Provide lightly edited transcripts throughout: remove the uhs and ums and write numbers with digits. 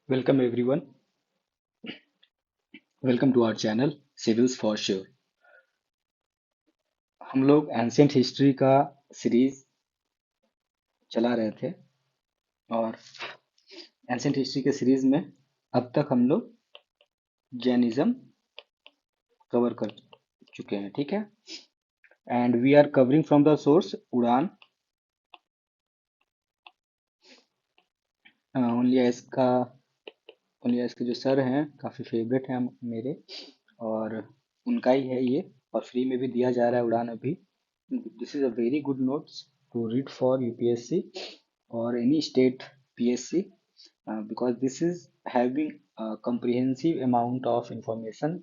Welcome everyone. Welcome to our channel Civils for Sure. हम लोग ancient history का series चला रहे थे और एंशियंट हिस्ट्री के सीरीज में अब तक हम लोग जैनिज्म कवर कर चुके हैं, ठीक है। And we are covering from the source Udaan. Only का ओनली के जो सर हैं काफ़ी फेवरेट हैं मेरे, और उनका ही है ये, और फ्री में भी दिया जा रहा है उड़ान अभी। This is a very good notes to read for UPSC or any state PSC, because this is having a comprehensive amount of information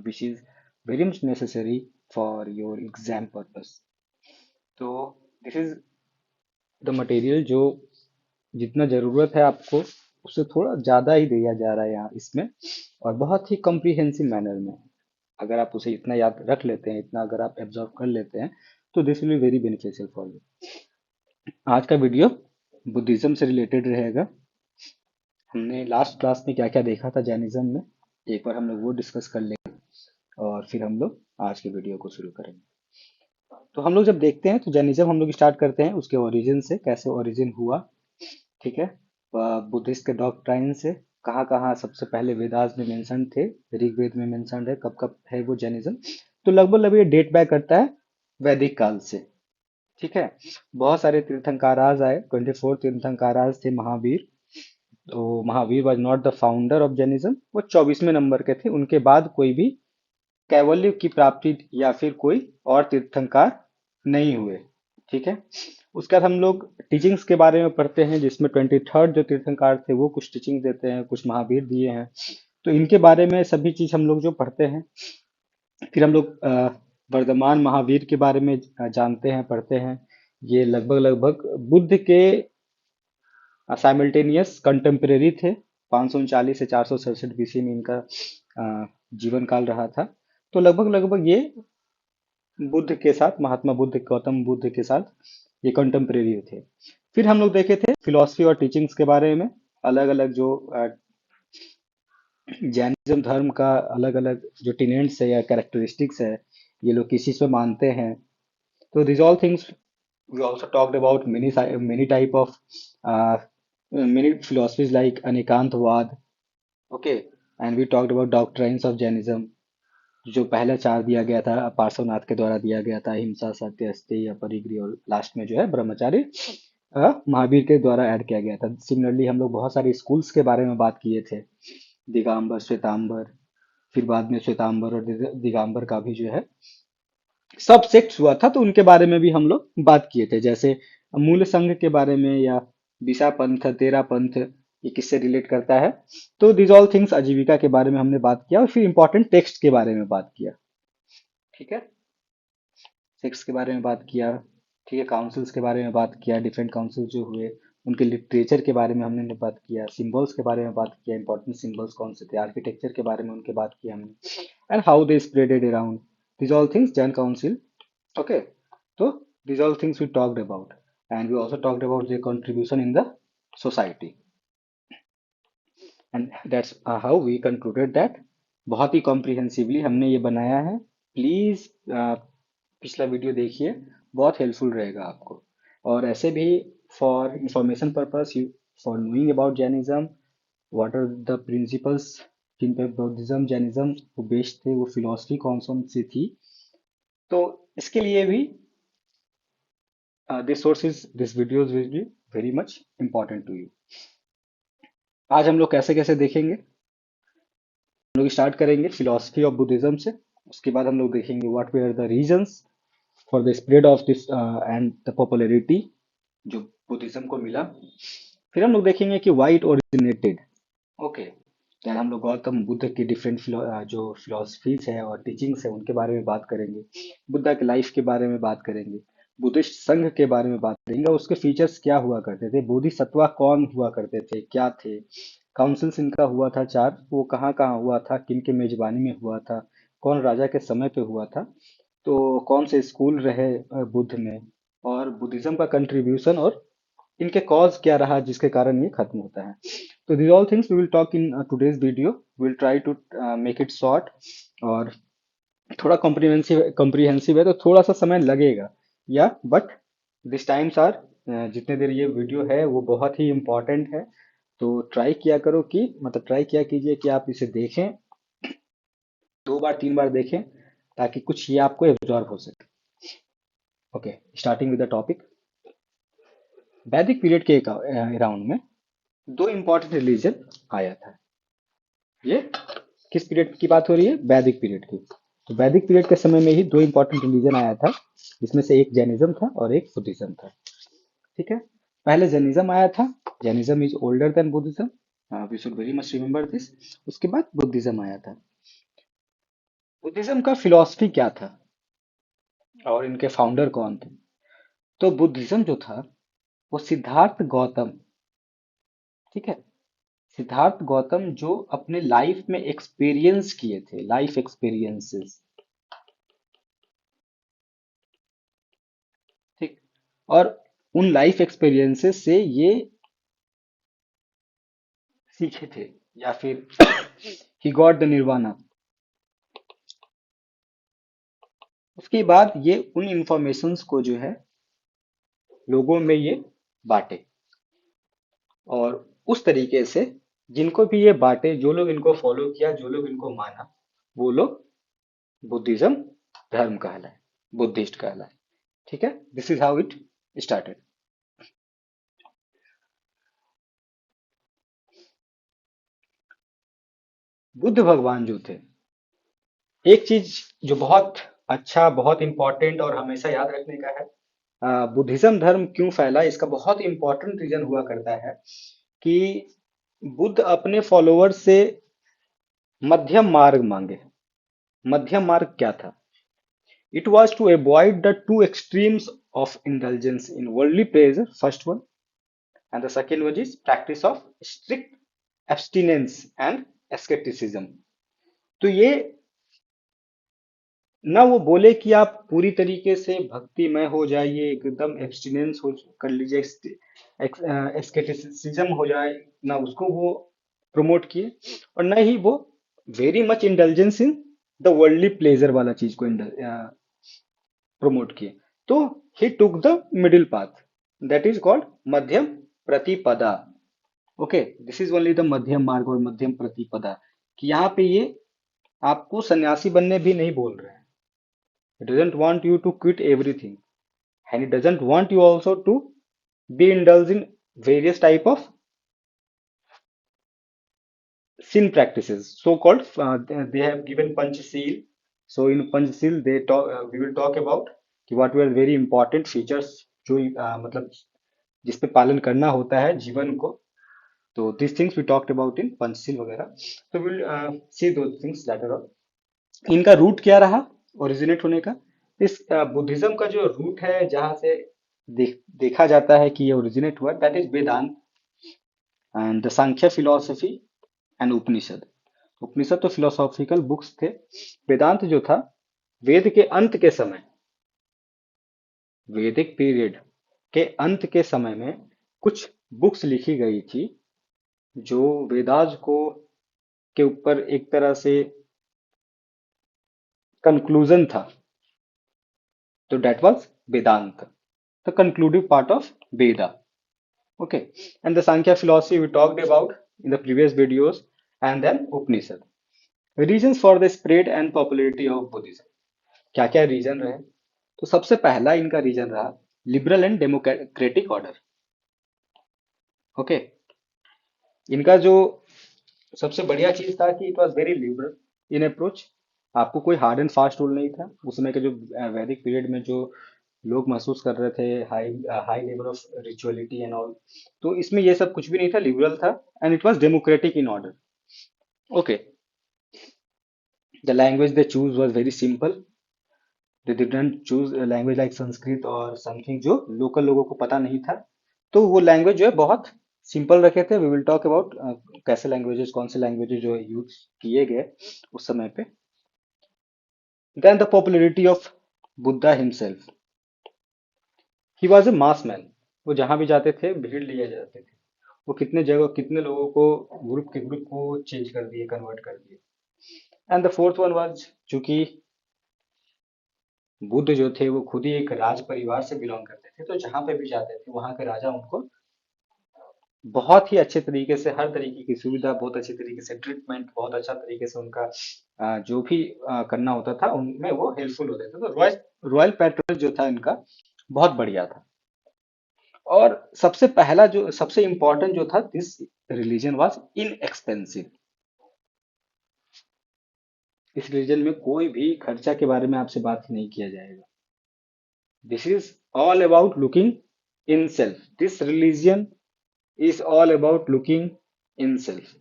which is very much necessary for your exam purpose. तो this is the material जो जितना ज़रूरत है आपको उससे थोड़ा ज़्यादा ही दिया जा रहा है यहाँ इसमें, और बहुत ही कॉम्प्रिहेंसिव मैनर में। अगर आप उसे इतना याद रख लेते हैं, इतना अगर आप एब्जॉर्व कर लेते हैं, तो this will be very beneficial for you. आज का वीडियो बुद्धिज्म से रिलेटेड रहेगा। हमने लास्ट क्लास में क्या क्या देखा था जैनिज्म में, एक बार हम लोग वो डिस्कस कर लेंगे और फिर हम लोग आज के वीडियो को शुरू करेंगे। तो हम लोग जब देखते हैं तो जैनिज्म हम लोग स्टार्ट करते हैं उसके ओरिजिन से, कैसे ओरिजिन हुआ, ठीक है। बुद्धिस्ट के डॉक्ट्राइन से, कहाँ कहाँ सबसे पहले वेदास में मेंशन थे, ऋग्वेद में मेंशन है, कब कब है वो जैनिज्म। तो लगभग लगभग ये डेट बैक करता है वैदिक काल से, ठीक है। बहुत सारे तीर्थंकाराज आए, 24 तीर्थंकाराज थे महावीर। तो Mahavir was not the founder of Jainism, वो 24वें नंबर के थे। उनके बाद कोई भी कैवल्य की प्राप्ति या फिर कोई और तीर्थंकार नहीं हुए, ठीक है। उसके बाद हम लोग टीचिंग्स के बारे में पढ़ते हैं, जिसमें 23rd जो तीर्थंकार थे वो कुछ टीचिंग देते हैं, कुछ महावीर दिए हैं। तो इनके बारे में सभी चीज हम लोग जो पढ़ते हैं। फिर हम लोग वर्धमान महावीर के बारे में जानते हैं, पढ़ते हैं। ये लगभग लगभग बुद्ध के साइमल्टेनियस कंटेम्परेरी थे। 539 से 467 बीसी में इनका जीवन काल रहा था। तो लगभग लगभग ये बुद्ध के साथ, महात्मा बुद्ध, गौतम बुद्ध के साथ ये कंटेम्परेरी थे। फिर हम लोग देखे थे फिलॉसफी और टीचिंग्स के बारे में, अलग अलग जो जैनिज्म धर्म का अलग अलग जो टीनेंट्स है या कैरेक्टरिस्टिक्स है, ये लोग किस चीज पे मानते हैं। तो these all things we also talked about many type of uh, many philosophies like Anikantwad, okay, and we talked about doctrines of Jainism। जो पहला चार दिया गया था पार्श्वनाथ के द्वारा दिया गया था, हिंसा, सत्य, अस्तेय या परिग्रह, और लास्ट में जो है ब्रह्मचारी महावीर के द्वारा ऐड किया गया था। सिमिलरली हम लोग बहुत सारे स्कूल्स के बारे में बात किए थे, दिगंबर, श्वेतांबर। फिर बाद में श्वेतांबर और दिगंबर का भी जो है सब सेक्ट्स हुआ था, तो उनके बारे में भी हम लोग बात किए थे, जैसे मूल संघ के बारे में, या दिशा पंथ, तेरा पंथ, ये किससे रिलेट करता है। तो दिस ऑल थिंग्स आजीविका के बारे में हमने बात किया, और फिर इंपॉर्टेंट टेक्स्ट के बारे में बात किया, ठीक है। सेक्ट्स के बारे में बात किया, ठीक है। काउंसिल्स के बारे में बात किया, डिफरेंट काउंसिल जो हुए उनके लिटरेचर के बारे में हमने बात किया, सिंबल्स के बारे में बात किया, इंपॉर्टेंट सिंबल्स कौन से थे, आर्किटेक्चर के बारे में उनके बात किया हमने, and how they spreaded around. This all things Jain council, okay. So these all things we talked about, and we also talked about their contribution in the society, and that's how we concluded that। बहुत ही comprehensively हमने ये बनाया है। Please पिछला video देखिए, बहुत helpful रहेगा आपको। और ऐसे भी for information purpose, you for knowing about Jainism, what are the principles जिन पे बुद्धिज्म जैनिज्म वो बेस्ड थे, वो फिलोसफी कौन कौन सी थी, तो इसके लिए भी this videos will be very much important to you। आज हम लोग कैसे कैसे देखेंगे, हम लोग स्टार्ट करेंगे फिलोसफी ऑफ बुद्धिज्म से। उसके बाद हम लोग देखेंगे what were the reasons for the spread of this and the popularity जो बुद्धिज्म को मिला। फिर हम लोग देखेंगे कि why it originated, okay. Then हम लोग गौतम बुद्ध की डिफरेंट जो फिलोसफीज है और टीचिंग्स है उनके बारे में बात करेंगे, बुद्धा के लाइफ के बारे में बात करेंगे, बुद्धिस्ट संघ के बारे में बात करेंगे, और उसके फीचर्स क्या हुआ करते थे, बोधिसत्वा कौन हुआ करते थे, क्या थे, काउंसिल्स इनका हुआ था चार, वो कहाँ कहाँ हुआ था, किन के मेजबानी में हुआ था, कौन राजा के समय पे हुआ था, तो कौन से स्कूल रहे बुद्ध में, और बुद्धिज्म का कंट्रीब्यूशन, और इनके कॉज क्या रहा जिसके कारण ये खत्म होता है। तो these all things we will talk in today's video. We'll try to make it short, और थोड़ा कॉम्प्रिहेंसिव है तो थोड़ा सा समय लगेगा, या बट दिस टाइम्स आर, जितने देर ये वीडियो है वो बहुत ही इम्पोर्टेंट है। तो ट्राई किया करो कि मतलब ट्राई किया कीजिए कि आप इसे देखें, 2 बार 3 बार देखें, ताकि कुछ ये आपको एब्जॉर्ब हो सके। Okay, starting with the topic. वैदिक पीरियड के अराउंड में 2 इंपॉर्टेंट रिलीजन आया था। ये किस पीरियड की बात हो रही है? वैदिक पीरियड की। तो वैदिक पीरियड के समय में ही 2 इंपॉर्टेंट रिलीजन आया था, जिसमें से एक जैनिज्म था और एक बुद्धिज्म था। ठीक है, पहले जैनिज्म आया था। Jainism is older than Buddhism, we should very much remember this. उसके बाद बुद्धिज्म आया था। बुद्धिज्म का फिलॉसफी क्या था और इनके फाउंडर कौन थे? तो बुद्धिज्म जो था वो सिद्धार्थ गौतम, ठीक है, सिद्धार्थ गौतम जो अपने लाइफ में एक्सपीरियंस किए थे, लाइफ एक्सपीरियंसेस, ठीक, और उन लाइफ एक्सपीरियंसेस से ये सीखे थे, या फिर ही गॉट द निर्वाणा। उसके बाद ये उन इंफॉर्मेशंस को जो है लोगों में ये बांटे, और उस तरीके से जिनको भी ये बांटे, जो लोग इनको फॉलो किया, जो लोग इनको माना, वो लोग बुद्धिज्म धर्म कहलाए, बुद्धिस्ट कहलाए। ठीक है, this is how it started. Buddha भगवान जो थे, एक चीज जो बहुत अच्छा, बहुत इंपॉर्टेंट और हमेशा याद रखने का है, बुद्धिज्म धर्म क्यों फैला, इसका बहुत इंपॉर्टेंट रीजन हुआ करता है कि बुद्ध अपने फॉलोअर्स से मध्यम मार्ग मांगे। मध्यम मार्ग क्या था? It was to avoid the two extremes of indulgence in worldly pleasure, first one, and the second one is practice of strict abstinence and asceticism। तो ये ना वो बोले कि आप पूरी तरीके से भक्तिमय हो जाइए, एकदम एब्सटिनेंस हो कर लीजिए, एस्केटिसिज्म हो जाए, ना उसको वो प्रमोट किए, और ना ही वो very much indulgence in the worldly pleasure वाला चीज को प्रमोट किए। तो ही took the middle path, that is called madhyam pratipada. Okay, this is only the madhyam marg और मध्यम प्रतिपदा, कि यहाँ पे ये आपको सन्यासी बनने भी नहीं बोल रहे हैं। He doesn't want you to quit everything, and he doesn't want you also to be indulged in various type of sin practices, so called, they have given Panchasheel. So in Panchasheel they talk, we will talk about कि what were very important features जो मतलब जिस पे पालन करना होता है जीवन को। तो these things we talked about in Panchasheel वगैरह। तो we'll see those things later on। इनका रूट क्या रहा ओरिजिनेट होने का? इस बुद्धिज्म का जो रूट है, जहां से देखा जाता है कि ये ओरिजिनेट हुआ, that is Vedanta and the Sankhya philosophy and Upanishad. Upanishad तो फिलोसॉफिकल बुक्स थे। वेदांत जो था, वेद के अंत के समय, वैदिक पीरियड के अंत के समय में कुछ बुक्स लिखी गई थी जो वेदास को के ऊपर एक तरह से कंक्लूजन था। तो that was Vedanta, the conclusive part of Veda. Okay, and the Sankhya philosophy we talked about in the previous videos, and then Upanishad. Reasons for the spread and popularity of Buddhism. क्या क्या reason रहे? तो सबसे पहला इनका reason रहा liberal and democratic order. Okay, इनका जो सबसे बढ़िया चीज था कि it was very liberal in approach. आपको कोई हार्ड एंड फास्ट रूल नहीं था। उस समय के जो वैदिक पीरियड में जो लोग महसूस कर रहे थे high high level of rituality and all, तो इसमें ये सब कुछ भी नहीं था, लिबरल था, and it was democratic in order. Okay, the language they choose was very simple. They didn't choose language like Sanskrit और समथिंग जो लोकल लोगों को पता नहीं था। तो वो लैंग्वेज जो है बहुत सिंपल रखे थे। वी विल टॉक अबाउट कैसे लैंग्वेजेस, कौन से लैंग्वेजेस जो है यूज किए गए उस समय पे। Then the popularity of Buddha himself, he was a mass man. वो जहां भी जाते थे भीड़ लिए जाते थे। वो कितने जगह कितने लोगों को ग्रुप को चेंज कर दिए, कन्वर्ट कर दिए। And the fourth one was, चूंकि बुद्ध जो थे वो खुद ही एक राज परिवार से बिलोंग करते थे, तो जहां पे भी जाते थे वहां के राजा उनको बहुत ही अच्छे तरीके से, हर तरीके की सुविधा, बहुत अच्छे तरीके से ट्रीटमेंट, बहुत अच्छा तरीके से उनका जो भी करना होता था उनमें वो हेल्पफुल होते थे। तो रॉयल रॉयल पैट्रोल जो था इनका बहुत बढ़िया था। और सबसे इम्पोर्टेंट जो था, दिस रिलीजन वाज इनएक्सपेंसिव। इस रिलीजन में कोई भी खर्चा के बारे में आपसे बात नहीं किया जाएगा। This is all about looking in self. This religion is all about looking in self.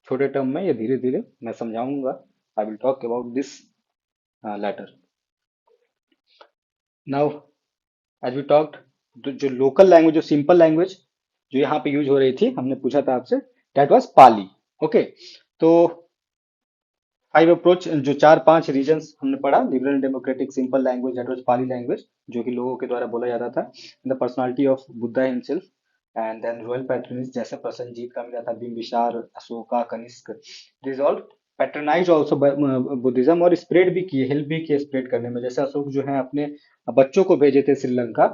छोटे टर्म में, या धीरे धीरे मैं समझाऊंगा। I will talk about this later now. As we talked, जो लोकल लैंग्वेज, जो सिंपल लैंग्वेज जो यहाँ पे यूज हो रही थी, हमने पूछा था आपसे, दैट वाज पाली। ओके, तो फाइव अप्रोच, जो चार पांच रीजन्स हमने पढ़ा, liberal, democratic, simple language, that was Pali language, जो कि लोगों के द्वारा बोला जाता था। The personality of Buddha himself, and then royal patronage, जैसे प्रसन्नजीत का मिला था, Bimbisara, Ashoka, Kanishka, this all patronize also Buddhism, और स्प्रेड भी किए, हेल्प भी किए स्प्रेड करने में। जैसे अशोक जो है अपने बच्चों को भेजे थे श्रीलंका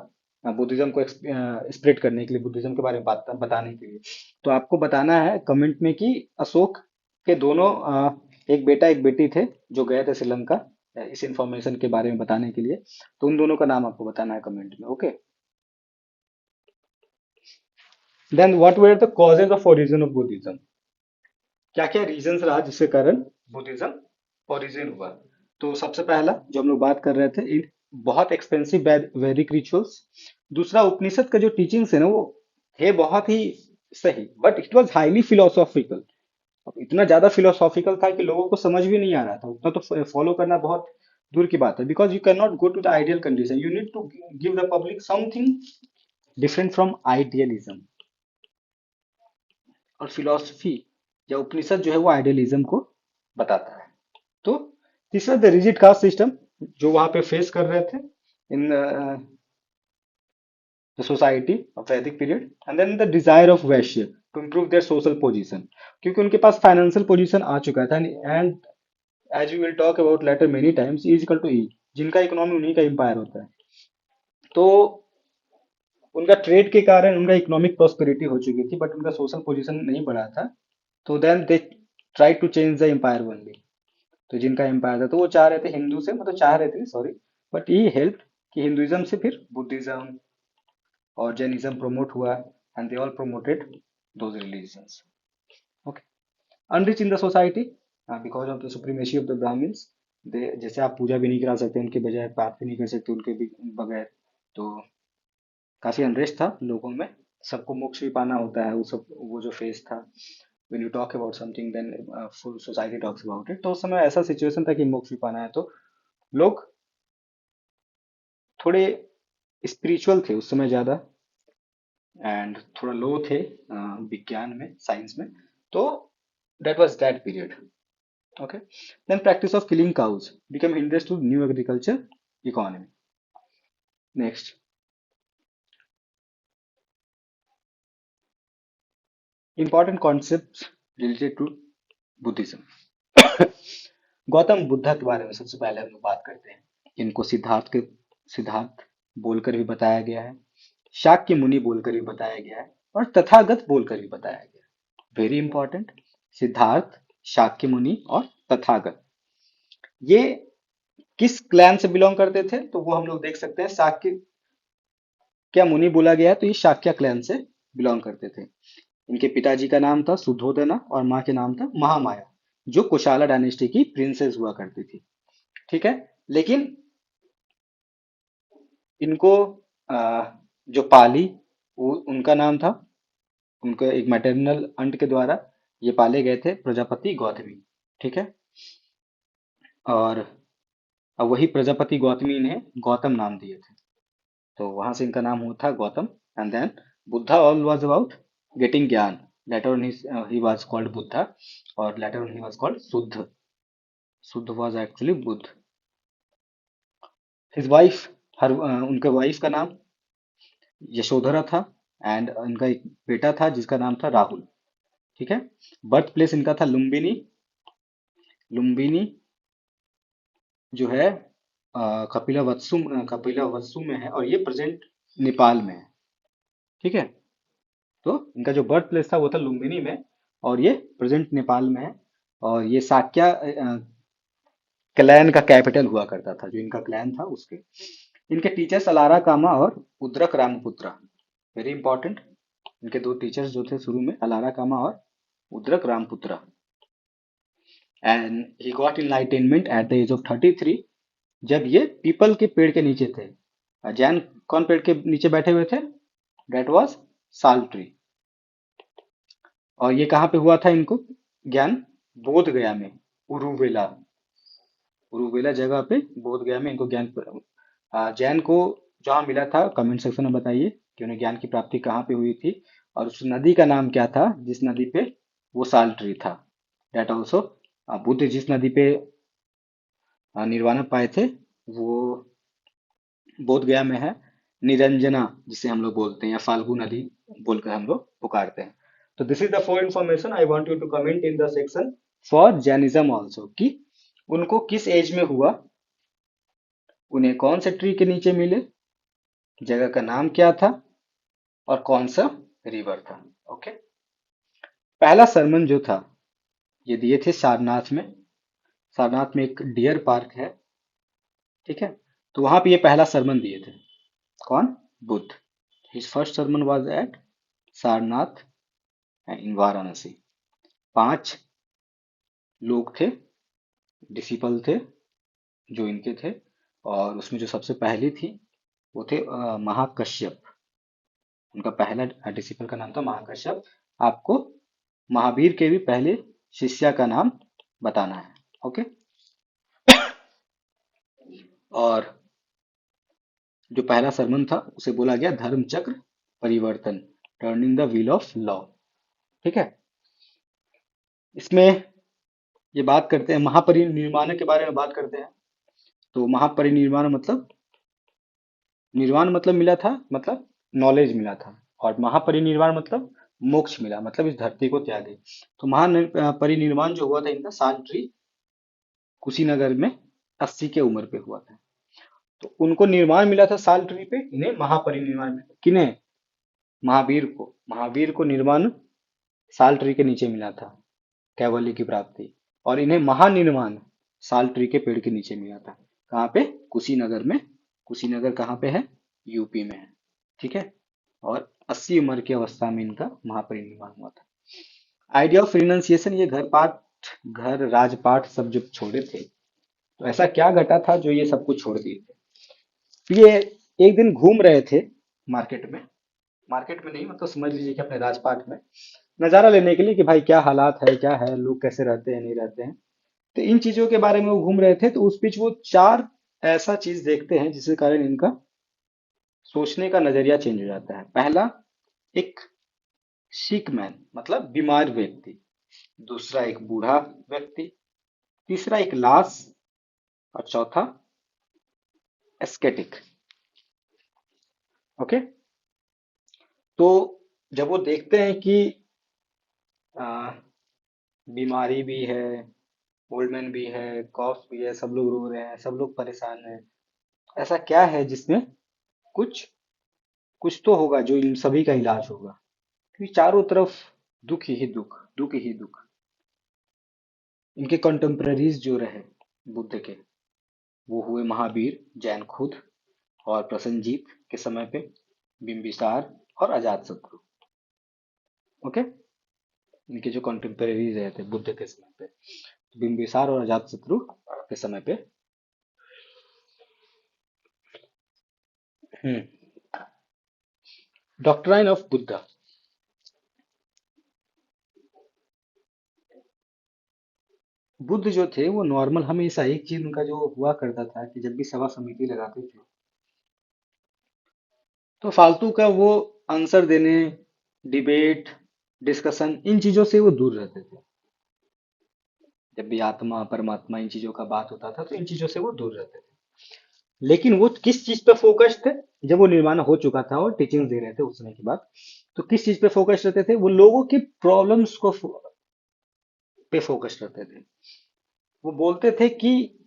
बुद्धिज्म को स्प्रेड करने के लिए, बुद्धिज्म के बारे में बताने के लिए। तो आपको बताना है कमेंट में कि अशोक के दोनों एक बेटा एक बेटी थे जो गए थे श्रीलंका इस इंफॉर्मेशन के बारे में बताने के लिए। तो उन दोनों का नाम आपको बताना है कमेंट में। Okay, then what were the causes of origin of Buddhism. क्या क्या रीजंस रहा जिसके कारण बुद्धिज्म ओरिजिन हुआ। तो सबसे पहला जो हम लोग बात कर रहे थे, बहुत एक्सपेंसिव वैदिक रिचुअल्स। दूसरा, उपनिषद का जो टीचिंग्स है ना, वो है बहुत ही सही, but it was highly philosophical. अब इतना ज्यादा फिलोसॉफिकल था कि लोगों को समझ भी नहीं आ रहा था, उतना तो फॉलो करना बहुत दूर की बात है। Because you can not go to the ideal condition, you need to give the public something different from idealism. और फिलोसफी या उपनिषद जो है वो आइडियलिज्म को बताता है। तो तीसरा, द रिजिड कास्ट सिस्टम जो वहां पे फेस कर रहे थे in the society of Vedic period, and then the desire of Vaishya to improve their social position, क्योंकि उनके पास फाइनेंशियल पोजीशन आ चुका था। And as we will talk about later many times, E equal to E, जिनका economy उन्हीं का empire होता है। तो उनका ट्रेड के कारण उनका इकोनॉमिक प्रॉस्पेरिटी हो चुकी थी, बट उनका सोशल पोजीशन नहीं बढ़ा था। तो then they try to change the empire only. तो जिनका एम्पायर था, तो वो चाह रहे थे हिंदू से, मतलब चाह रहे थे, सॉरी, बट ये हेल्प कि हिंदुइज्म से फिर बुद्धिज्म और जैनिज्म प्रमोट हुआ, and they all promoted those religions. Okay, enrich in the society because of the supremacy of the Brahmins. They, जैसे आप पूजा भी नहीं करा सकते उनके बजाय, पाठ भी नहीं कर सकते उनके भी बगैर, तो काफी अनरेस्ट था लोगों में। सबको मोक्ष भी पाना होता है, वो जो फेज था, when you talk about something then full society talks about it। तो उस समय ऐसा सिचुएशन था कि मोक्ष भी पाना है, तो लोग थोड़े स्पिरिचुअल थे उस समय ज्यादा, एंड थोड़ा लो थे विज्ञान में, साइंस में। तो that was that period। Okay, then practice of killing cows became hindrance to new agriculture economy। Next, important concepts related to Buddhism। Gautam Buddha के बारे में सबसे पहले हम लोग बात करते हैं। इनको सिद्धार्थ बोलकर भी बताया गया है, शाक्य मुनि बोलकर भी बताया गया है, और तथागत बोलकर भी बताया गया है। वेरी इंपॉर्टेंट, सिद्धार्थ, शाक्य मुनि और तथागत, ये किस क्लैन से बिलोंग करते थे, तो वो हम लोग देख सकते हैं। शाक्य क्या मुनि बोला गया है, तो ये शाक्य क्लैन से बिलोंग करते थे। इनके पिताजी का नाम था सुद्धोधना और माँ के नाम था महामाया, जो कुशाला डायनेस्टी की प्रिंसेस हुआ करती थी। ठीक है, लेकिन इनको जो पाली, उनका नाम था, उनके एक मैटरनल अंट के द्वारा ये पाले गए थे, प्रजापति गौतमी। ठीक है, और अब वही प्रजापति गौतमी ने गौतम नाम दिए थे, तो वहां से इनका नाम हुआ था Gautam. And then Buddha all was about getting gyan, later on he was called Buddha, और later on he was called Shuddh. Shuddh was actually Buddh. His wife, उनके वाइफ का नाम यशोधरा था, एंड इनका एक बेटा था जिसका नाम था राहुल। ठीक है। बर्थ प्लेस इनका था लुम्बिनी। लुम्बिनी जो है कपिला वत्सु में है, और ये प्रेजेंट नेपाल में है। ठीक है। तो इनका जो बर्थ प्लेस था वो था लुम्बिनी में, और ये प्रेजेंट नेपाल में है। और ये साक्या क्लैन का कैपिटल हुआ करता था, जो इनका क्लैन था उसके। इनके टीचर्स अलारा कामा और उद्रक रामपुत्रा, वेरी इंपॉर्टेंट। इनके दो टीचर्स जो थे शुरू में, अलारा कामा और Udraka Ramaputra. And he got enlightenment at the age of 33, जब ये पीपल के पेड़ के नीचे थे। जैन कौन पेड़ के नीचे बैठे हुए थे? डेट वॉज साल ट्री। और ये कहाँ पे हुआ था इनको ज्ञान? बोध गया में, उरुवेला। उरुवेला जगह पे बोध गया में इनको ज्ञान जैन को जहाँ मिला था, कमेंट सेक्शन में बताइए कि उन्हें ज्ञान की प्राप्ति कहाँ पे हुई थी, और उस नदी का नाम क्या था जिस नदी पे वो साल ट्री था। डेट ऑल्सो, बुद्ध जिस नदी पे निर्वाणा पाए थे वो बोध गया में है। निरंजना जिसे हम लोग बोलते हैं, या फाल्गु नदी बोलकर हम लोग पुकारते हैं। तो this is the four information I want you to comment in the section for Jainism also, कि उनको किस एज में हुआ, उन्हें कौन से ट्री के नीचे मिले, जगह का नाम क्या था, और कौन सा रिवर था। ओके। पहला सरमन जो था ये दिए थे सारनाथ में। सारनाथ में एक डियर पार्क है। ठीक है। तो वहां पे ये पहला सरमन दिए थे। कौन? Buddh. His first sermon was at Sarnath in Varanasi. 5 लोग थे, डिसिपल थे, जो इनके थे। और उसमें जो सबसे पहली थी वो थे महाकश्यप। उनका पहला डिसिपल का नाम था महाकश्यप। आपको महावीर के भी पहले शिष्या का नाम बताना है। ओके। और जो पहला सरमन था उसे बोला गया धर्म चक्र परिवर्तन, turning the wheel of law. ठीक है। इसमें ये बात करते हैं महापरिनिर्वाण के बारे में बात करते हैं। तो महापरिनिर्वाण मतलब, निर्वाण मतलब मिला था, मतलब नॉलेज मिला था। और महापरिनिर्वाण मतलब मोक्ष मिला, मतलब इस धरती को त्यागे। तो महापरिनिर्वाण जो हुआ था इनका साल कुशीनगर में 80 के उम्र पे हुआ था। तो उनको निर्वाण मिला था साल ट्री पे, इन्हें महापरिनिर्वाण मिला। किन्हें? महावीर को निर्वाण साल ट्री के नीचे मिला था, कैवल्य की प्राप्ति। और इन्हें महानिर्वाण साल ट्री के पेड़ के नीचे मिला था। कहाँ पे? कुशीनगर में। कुशीनगर कहाँ पे है? यूपी में है। ठीक है। और 80 उम्र की अवस्था में इनका महापरिनिर्वाण हुआ था। आइडिया ऑफ रिनंसिएशन, ये घर राजपाट सब जब छोड़े थे, तो ऐसा क्या घटा था जो ये सब कुछ छोड़ दिए थे? तो ये एक दिन घूम रहे थे मार्केट में। मार्केट में नहीं, मतलब समझ लीजिए कि अपने राजपाट में नजारा लेने के लिए, कि भाई क्या हालात है, क्या है, लोग कैसे रहते हैं, नहीं रहते हैं। तो इन चीजों के बारे में वो घूम रहे थे, तो उस बीच वो 4 ऐसा चीज देखते हैं जिसके कारण इनका सोचने का नजरिया चेंज हो जाता है। पहला, एक सिक मैन मतलब बीमार व्यक्ति। दूसरा, एक बूढ़ा व्यक्ति। तीसरा, एक लाश। और चौथा, एस्केटिक। ओके। तो जब वो देखते हैं कि आ, बीमारी भी है, ओल्ड मैन भी है, कॉफ भी है, सब लोग रो रहे हैं, सब लोग परेशान हैं, ऐसा क्या है जिसमें कुछ कुछ तो होगा जो इन सभी का इलाज होगा। क्योंकि चारों तरफ दुख ही दुख, दुख ही दुख। इनके कंटेम्पररीज जो रहे बुद्ध के, वो हुए महावीर, जैन खुद, और प्रसन्नजीत के समय पे बिंबिसार और अजातशत्रु। ओके। इनके जो कंटेम्पररीज रहे थे बुद्ध के समय पे, बिंबिसार और अजातशत्रु के समय पे। Doctrine of Buddha. बुद्ध जो थे वो नॉर्मल, हमेशा एक चीज उनका जो हुआ करता था कि जब भी सभा समिति लगाते थे, तो फालतू का वो आंसर देने, डिबेट, डिस्कशन, इन चीजों से वो दूर रहते थे। जब भी आत्मा परमात्मा इन चीजों का बात होता था तो इन चीजों से वो दूर रहते थे। लेकिन वो किस चीज पे फोकस थे? जब वो निर्माण हो चुका था और टीचिंग दे रहे थे उस समय के बाद, तो किस चीज पे फोकस रहते थे? वो लोगों के प्रॉब्लम्स पे फोकस रहते थे। वो बोलते थे कि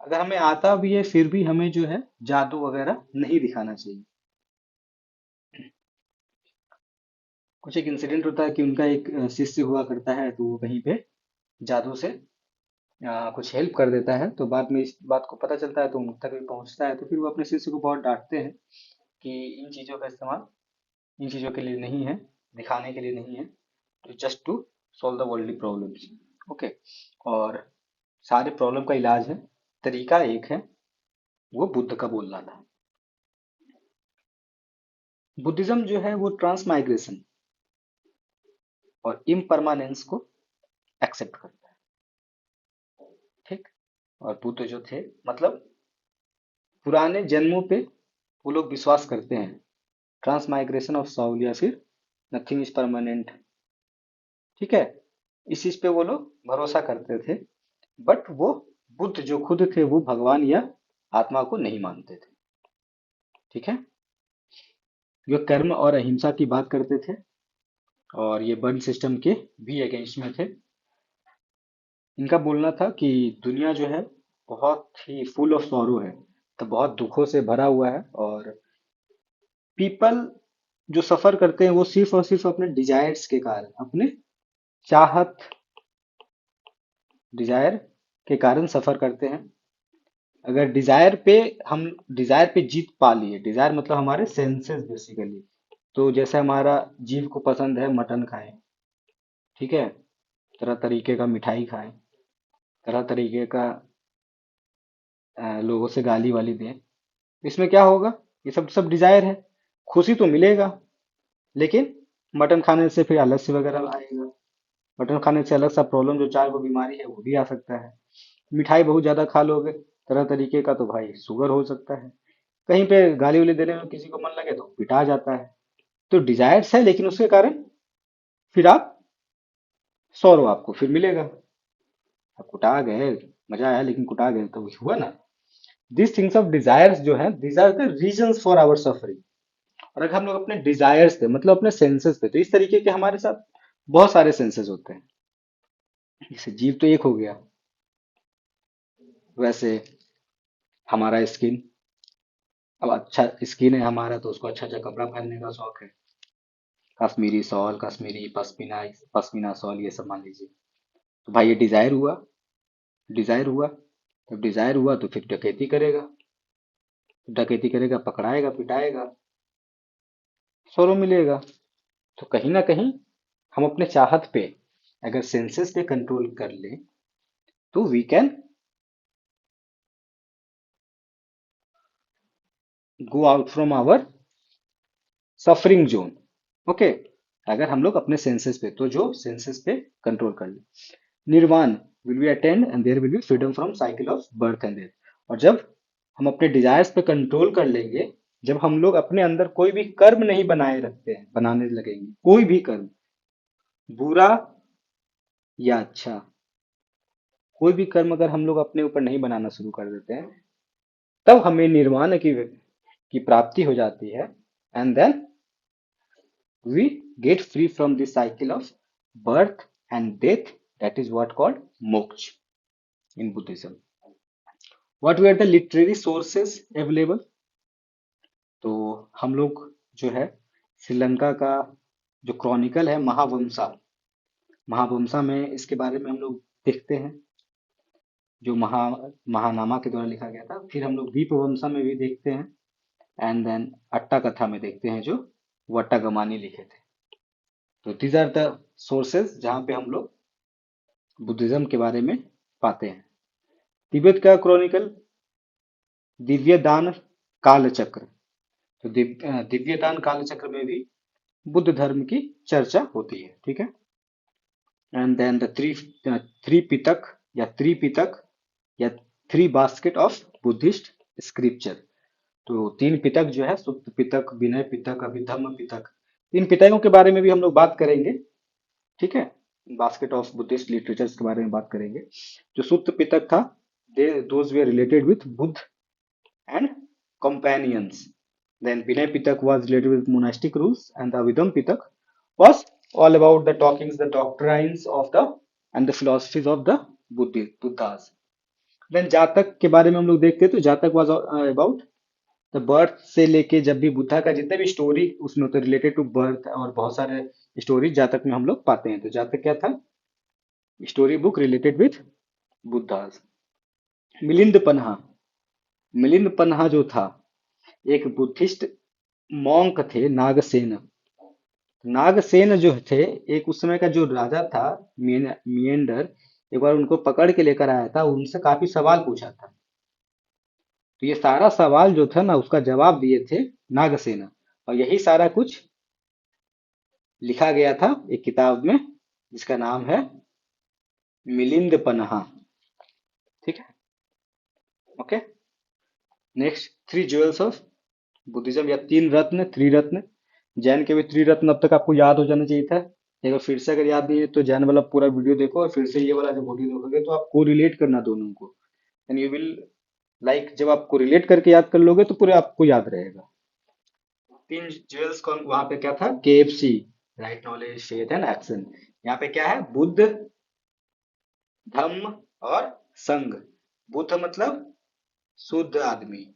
अगर हमें आता भी है फिर भी हमें जो है जादू वगैरह नहीं दिखाना चाहिए। कुछ एक इंसिडेंट होता है कि उनका एक शिष्य हुआ करता है, तो वो कहीं पे जादू से कुछ हेल्प कर देता है, तो बाद में इस बात को पता चलता है तो उन तक भी पहुंचता है, तो फिर वो अपने शिष्य को बहुत डांटते हैं कि इन चीजों का इस्तेमाल इन चीजों के लिए नहीं है, दिखाने के लिए नहीं है, तो just to solve the worldly problems. Okay. और सारे प्रॉब्लम का इलाज है, तरीका एक है, वो बुद्ध का बोलना था। बुद्धिज्म जो है वो ट्रांसमाइग्रेशन और इम्परमानेंस को एक्सेप्ट करता है। ठीक। और बुद्ध जो थे, मतलब पुराने जन्मों पे वो लोग विश्वास करते हैं, ट्रांसमाइग्रेशन ऑफ साउल या फिर नथिंग इज परमानेंट। ठीक है। इस चीज पे वो लोग भरोसा करते थे। बट वो बुद्ध जो खुद थे वो भगवान या आत्मा को नहीं मानते थे। ठीक है। ये कर्म और अहिंसा की बात करते थे, और ये वर्ण सिस्टम के भी अगेंस्ट में थे। इनका बोलना था कि दुनिया जो है बहुत ही फुल ऑफ सॉरो है, तो बहुत दुखों से भरा हुआ है, और पीपल जो सफर करते हैं वो सिर्फ और सिर्फ अपने डिजायर्स के कारण, अपने चाहत, डिजायर के कारण सफर करते हैं। अगर डिजायर पे जीत पा लिए, डिजायर मतलब हमारे सेंसेस बेसिकली, तो जैसे हमारा जीव को पसंद है मटन खाएं, ठीक है, तरह तरीके का मिठाई खाएं, तरह तरीके का लोगों से गाली वाली दें, इसमें क्या होगा? ये सब सब डिजायर है। खुशी तो मिलेगा, लेकिन मटन खाने से फिर आलस्य वगैरह आएगा। मटन खाने से अलग सा प्रॉब्लम जो चाहे वो बीमारी है वो भी आ सकता है। मिठाई बहुत ज्यादा खा लोगे तरह तरीके का, तो भाई शुगर हो सकता है। कहीं पे गाली वाली देने में किसी को मन लगे तो पिटा जाता है। तो डिजायर्स है, लेकिन उसके कारण फिर आप सौरो आपको फिर मिलेगा। आप कुटा गए, मजा आया, लेकिन कुटा गए तो हुआ ना। दिस थिंग्स ऑफ डिजायर्स जो है, these are the reasons for our suffering. और अगर हम लोग अपने डिजायर्स पे, मतलब अपने सेंसेस पे, तो इस तरीके के हमारे साथ बहुत सारे सेंसेस होते हैं। जैसे जीव तो एक हो गया, वैसे हमारा स्किन, अब अच्छा स्किन है हमारा तो उसको अच्छा अच्छा कपड़ा पहनने का शौक है, कश्मीरी शॉल, कश्मीरी पश्मीना, पश्मीना शॉल, ये सब मान लीजिए। तो भाई ये डिजायर हुआ, डिजायर हुआ। जब डिजायर हुआ तो फिर डकैती करेगा, डकैती करेगा, पकड़ाएगा, पिटाएगा, सौरों मिलेगा। तो कहीं ना कहीं हम अपने चाहत पे अगर सेंसेस पे कंट्रोल कर ले, तो we can go out from our suffering zone. Okay. अगर हम लोग अपने सेंसेस पे, तो जो सेंसेस पे कंट्रोल कर ले, nirvana will be attend and there will be freedom from cycle of birth and death. और जब हम अपने डिजायर्स पे कंट्रोल कर लेंगे, जब हम लोग अपने अंदर कोई भी कर्म नहीं बनाए रखते हैं, बनाने लगेंगे कोई भी कर्म, बुरा या अच्छा, कोई भी कर्म अगर हम लोग अपने ऊपर नहीं बनाना शुरू कर देते हैं, तब हमें निर्वाण की प्राप्ति हो जाती है। And then we get free from the cycle of birth and death. That is what called moksha in Buddhism. What were the literary sources available? तो हम लोग जो है श्रीलंका का जो क्रॉनिकल है महावंशा, महावंशा में इसके बारे में हम लोग देखते हैं, जो महानामा के द्वारा लिखा गया था। फिर हम लोग दीपवंशा में भी देखते हैं, एंड देन अट्टा कथा में देखते हैं जो वट्टागमानी लिखे थे। तो दीज आर द सोर्सेज जहाँ पे हम लोग बुद्धिज्म के बारे में पाते हैं। तिब्बत का क्रॉनिकल दिव्य दान काल चक्र, तो दिव्य दान काल चक्र में भी बुद्ध धर्म की चर्चा होती है। ठीक है। एंड देन द थ्री पिटक या त्रिपिटक या three basket of Buddhist scripture. तो तीन पिटक जो है, सुत्त पिटक, विनय पिटक, अभिधम्म पिटक, इन पिटकों के बारे में भी हम लोग बात करेंगे। ठीक है। बास्केट ऑफ बुद्धिस्ट लिटरेचर्स के बारे में बात करेंगे। जो सुत्त पिटक था, दे दोज वे related with Buddh and companions. Then Vinay Pitak was related with monastic rules, and the Avidam Pitak was all about the talkings, the doctrines of the and the philosophies of the Buddhas. Then जातक के बारे में हम लोग देखते हैं तो जातक was about द बर्थ से लेके जब भी बुद्धा का जितने भी स्टोरी उसमें होते रिलेटेड टू बर्थ और बहुत सारे स्टोरी जातक में हम लोग पाते हैं। तो जातक क्या था? Story book related with Buddhas. Milinda Panha, Milinda Panha जो था एक बुद्धिस्ट मॉन्क थे, नागसेन। नागसेन जो थे एक उस समय का जो राजा था, मियंडर, एक बार उनको पकड़ के लेकर आया था, उनसे काफी सवाल पूछा था। तो ये सारा सवाल जो था ना उसका जवाब दिए थे नागसेन, और यही सारा कुछ लिखा गया था एक किताब में जिसका नाम है मिलिंद पन्हा। ठीक है, okay. Next, three jewels of Buddhism या तीन रत्न, त्रिरत्न। जैन के भी त्रिरत्न अब तक आपको याद हो जाना चाहिए था। एक बार फिर से अगर याद नहीं है तो जैन वाला पूरा वीडियो देखो और फिर से ये वाला जब वीडियो देखोगे तो आपको रिलेट करना दोनों को, एंड यू विल लाइक, जब आपको रिलेट करके याद कर लोगे तो पूरे आपको याद रहेगा। तीन ज्वेल्स कौन, वहां पे क्या था? KFC, right knowledge, faith and action. यहाँ पे क्या है? बुद्ध, धम्म और संघ। बुद्ध मतलब शुद्ध आदमी,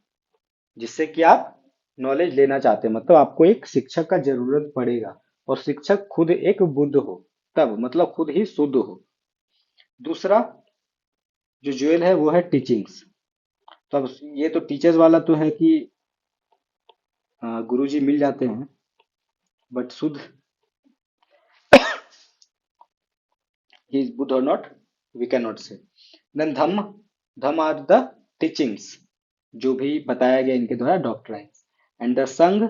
जिससे कि आप नॉलेज लेना चाहते हैं, मतलब आपको एक शिक्षक का जरूरत पड़ेगा, और शिक्षक खुद एक बुद्ध हो, तब मतलब खुद ही शुद्ध हो। दूसरा जो ज्वेल है वो है टीचिंग्स। तो अब ये तो टीचर्स वाला तो है कि गुरुजी मिल जाते हैं, बट शुद्ध ही इज बुद्ध और not, we can not say. Then dhamma, dhamma are the teachings जो भी बताया गया इनके द्वारा, डॉक्ट्राइन्स। एंड द संघ,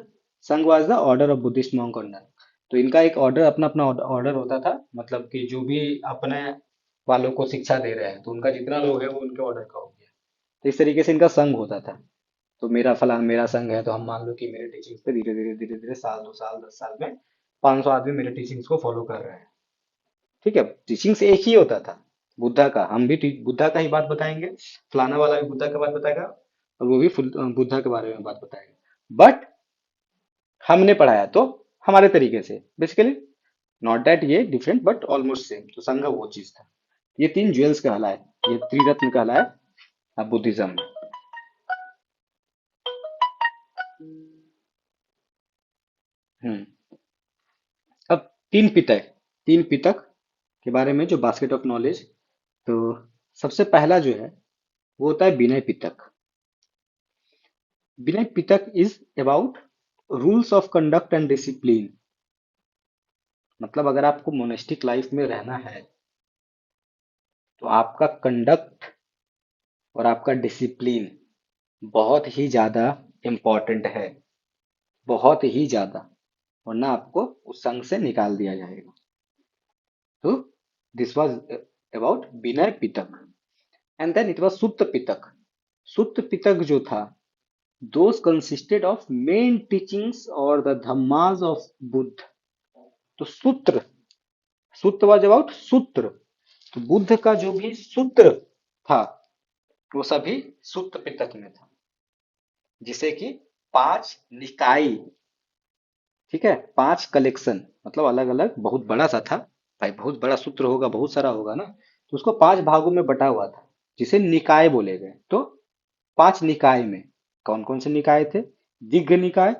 संघ was the order of Buddhist monk और नन। तो इनका एक ऑर्डर, अपना अपना ऑर्डर होता था, मतलब कि जो भी अपने वालों को शिक्षा दे रहे हैं तो उनका जितना लोग है वो उनके ऑर्डर का हो गया। तो इस तरीके से इनका संघ होता था। तो मेरा फलान, मेरा संघ है तो हम मान लो कि मेरे टीचिंग्स पे धीरे धीरे धीरे धीरे साल, 2 साल, 10 साल में 500 आदमी मेरे टीचिंग्स को फॉलो कर रहे हैं। ठीक है, टीचिंग्स एक ही होता था बुद्धा का। हम भी बुद्धा का ही बात बताएंगे, फलाना वाला भी बुद्धा का बात बताएगा, और वो भी बुद्धा के बारे में बात बताएगा, बट हमने पढ़ाया तो हमारे तरीके से, बेसिकली नॉट दैट ये डिफरेंट बट ऑलमोस्ट सेम। तो संघ वो चीज था। ये तीन ज्वेल्स कहलाए, ये त्रिरत्न कहलाए अब बुद्धिज्म में। हम्म। अब तीन पितक, तीन पितक के बारे में जो बास्केट ऑफ नॉलेज। तो सबसे पहला जो है वो होता है Vinay Pitaka. Vinay Pitaka is about rules of conduct and discipline. मतलब अगर आपको मोनेस्टिक लाइफ में रहना है तो आपका कंडक्ट और आपका डिसिप्लिन बहुत ही ज्यादा इम्पोर्टेंट है, बहुत ही ज्यादा, वरना आपको उस संघ से निकाल दिया जाएगा। तो this was about Vinay Pitaka. And then it was Sutta Pitaka. Sutta Pitaka जो था, those consisted of main teachings or the dhammas of Buddha. तो सूत्र, सूत्र वाज अबाउट सूत्र। तो बुद्ध का जो भी सूत्र था वो सभी सूत्र पिटक में था, जिसे कि 5 निकाय, ठीक है, 5 कलेक्शन, मतलब अलग अलग, बहुत बड़ा सा था भाई। बहुत बड़ा सूत्र होगा, बहुत सारा होगा ना, तो उसको 5 भागों में बटा हुआ था, जिसे निकाय बोले गए। तो 5 निकाय में कौन कौन से निकाय थे? दिग्ग निकाय,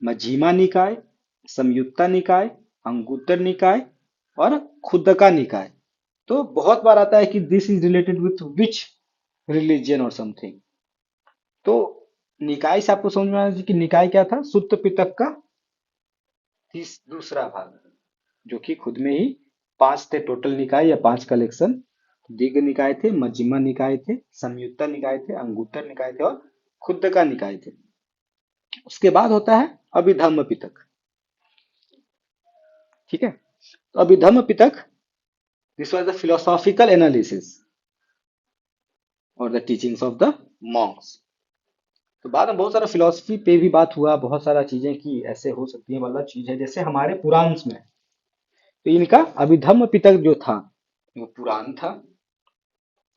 मध्यमा निकाय, संयुक्ता निकाय, अंगुत्तर निकाय और खुद्दका निकाय। तो बहुत बार आता है कि this is related with which religion और समथिंग। तो निकाय से आपको समझ में आना चाहिए कि निकाय क्या था? सुत्त पिटक का दूसरा भाग, जो कि खुद में ही 5 थे टोटल निकाय या 5 कलेक्शन। दिग्ग निकाय थे, मध्यमा निकाय थे, संयुक्ता निकाय थे, अंगुत्तर निकाय थे और खुद्दका निकाय थे। उसके बाद होता है अभिधम्म पिटक। ठीक है, तो Abhidhamma Pitaka, this was the philosophical analysis और the teachings of the monks. तो बाद में बहुत सारा फिलोसफी पे भी बात हुआ, बहुत सारा चीजें की ऐसे हो सकती है वाला चीज है, जैसे हमारे पुराण में। तो इनका अभिधम्म पिटक जो था वो पुराण था।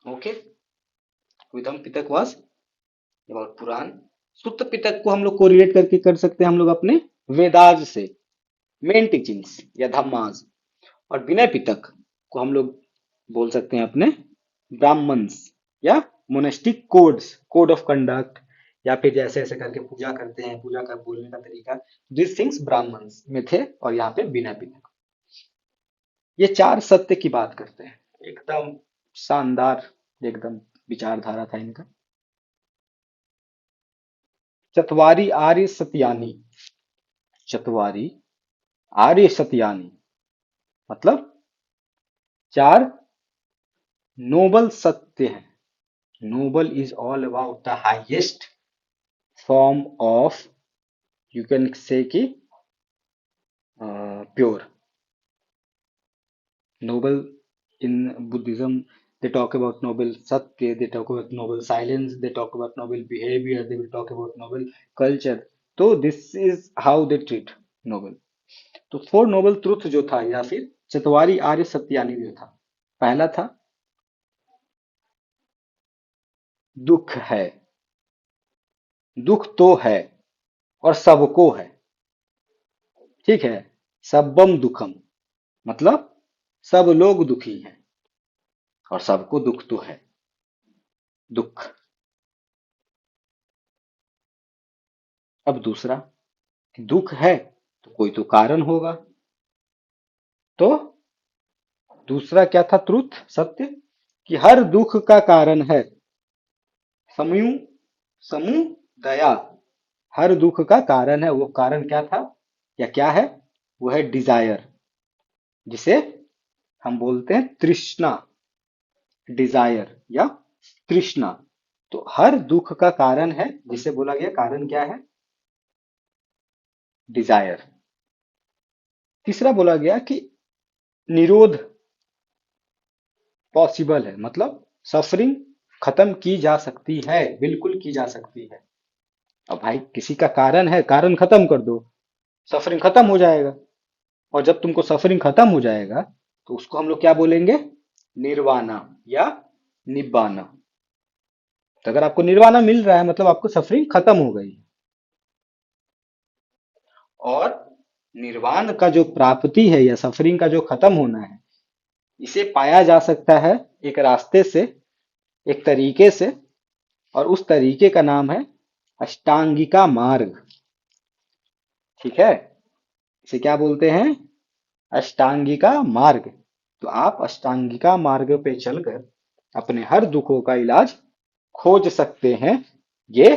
ओके, अभिधम्म पिटक वाज ये बहुत पुरान। सुत्त पितक को हम लोग कोरिलेट करके कर सकते हैं हम लोग अपने वेदाज से, मेन टीचिंग्स या धम्मास। और विनय पिटक को हम लोग बोल सकते हैं अपने ब्राह्मण्स या monastic codes, code of conduct, या फिर जैसे ऐसे करके पूजा करते हैं, पूजा का बोलने का तरीका, दिस थिंग्स ब्राह्मण्स में थे। और यहाँ पे विनय पिटक। ये चार सत्य की बात करते हैं, एकदम शानदार, एकदम विचारधारा था इनका। चतवारी आर्य सत्यानी, चतवारी आर्य सत्यानी मतलब चार नोबल सत्य हैं। Noble is all about the highest form of, you can say कि pure. noble in Buddhism, they talk about noble satya, they talk about noble silence, they talk about noble behavior, they will talk about noble culture. तो this is how they treat noble. तो four noble truth जो था, या फिर चतवारी आर्य सत्यानी जो था, पहला था दुख है, दुख तो है और सबको है, ठीक है। सबम दुखम मतलब सब लोग दुखी हैं और सबको दुख तो है, दुख। अब दूसरा, दुख है तो कोई तो कारण होगा। तो दूसरा क्या था ट्रुथ, सत्य, कि हर दुख का कारण है समू समूह दया। हर दुख का कारण है, वो कारण क्या था या क्या है, वो है डिजायर, जिसे हम बोलते हैं तृष्णा, डिजायर या तृष्णा। तो हर दुख का कारण है, जिसे बोला गया कारण क्या है, डिजायर। तीसरा बोला गया कि निरोध पॉसिबल है, मतलब सफरिंग खत्म की जा सकती है, बिल्कुल की जा सकती है। अब भाई किसी का कारण है, कारण खत्म कर दो, सफरिंग खत्म हो जाएगा। और जब तुमको सफरिंग खत्म हो जाएगा तो उसको हम लोग क्या बोलेंगे, निर्वाणा या निब्बाना। तो अगर आपको निर्वाणा मिल रहा है मतलब आपको सफरिंग खत्म हो गई। और निर्वाण का जो प्राप्ति है या सफरिंग का जो खत्म होना है, इसे पाया जा सकता है एक रास्ते से, एक तरीके से। और उस तरीके का नाम है अष्टांगिका मार्ग, ठीक है। इसे क्या बोलते हैं, अष्टांगिका मार्ग। तो आप अष्टांगिका मार्ग पे चलकर अपने हर दुखों का इलाज खोज सकते हैं। ये